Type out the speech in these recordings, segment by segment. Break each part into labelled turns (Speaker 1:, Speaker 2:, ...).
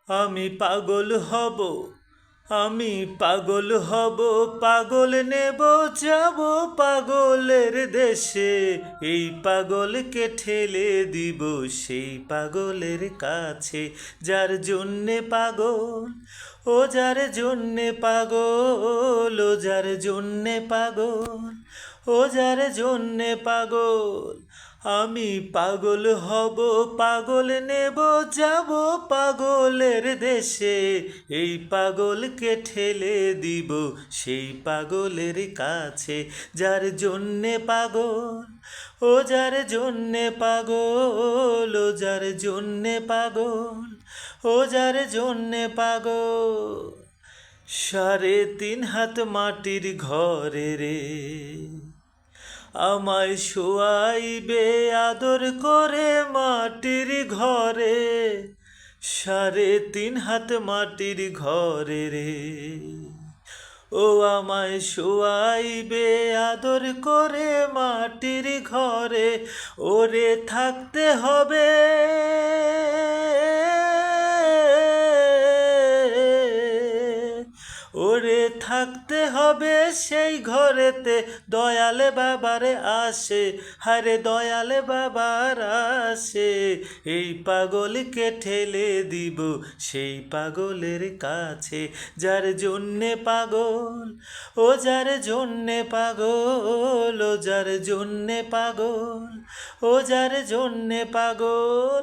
Speaker 1: আমি পাগল হব, আমি পাগল হব, পাগল নেব যাব পাগলের দেশে। এই পাগলকে ঠেলে দিব সেই পাগলের কাছে, যার জন্যে পাগল, ও যার জন্যে পাগল, ও যার জন্যে পাগল, ও যার জন্যে পাগল। আমি পাগল হব, পাগল নেব যাব পাগলের দেশে। এই পাগলকে ঠেলে দিব সেই পাগলের কাছে, যার জন্যে পাগল, ও যার জন্যে পাগল, ও যার জন্যে পাগল, ও যার জন্যে পাগল। 3.5 হাত মাটির ঘরে রে আমায় শোয়াইবে আদর করে মাটির ঘরে। 3.5 হাত মাটির ঘরে রে ও আমায় শোয়াইবে আদর করে মাটির ঘরে। ওরে থাকতে হবে, ওরে থাকতে হবে সেই ঘরেতে, দয়ালে বাবার আসে, হারে দয়ালে বাবার আসে। এই পাগলকে ঠেলে দিব সেই পাগলের কাছে, যার জন্যে পাগল, ও যার জন্যে পাগল, ও যার জন্যে পাগল, ও যার জন্যে পাগল।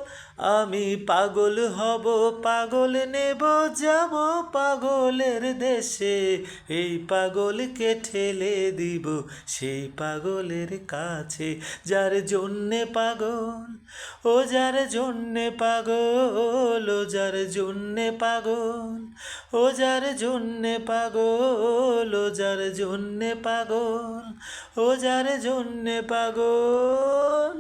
Speaker 1: আমি পাগল হব, পাগল নেব যাব পাগলের দেশে। এই পাগলকে ঠেলে দিব সেই পাগলের কাছে, যার জন্যে পাগল, ও যার জন্যে পাগল, ও যার জন্যে পাগল, ও যার জন্যে পাগল, ও যার জন্যে পাগল, ও যার জন্যে পাগল।